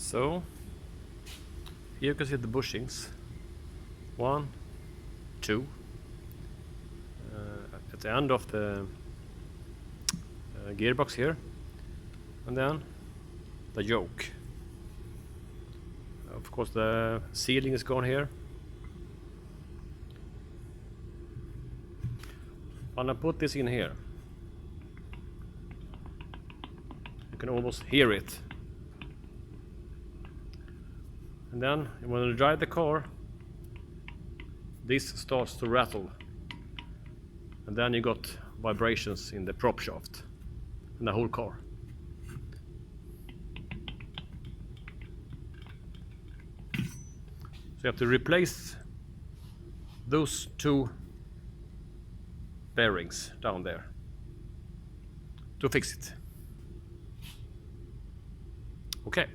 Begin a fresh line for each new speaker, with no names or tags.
So here you can see the bushings. 1, 2. At the end of the gearbox here, and then the yoke. Of course the sealing is gone here. When I put this in here, you can almost hear it. And then when you drive the car, this starts to rattle. And then you got vibrations in the prop shaft and the whole car. So you have to replace those two bearings down there to fix it. Okay.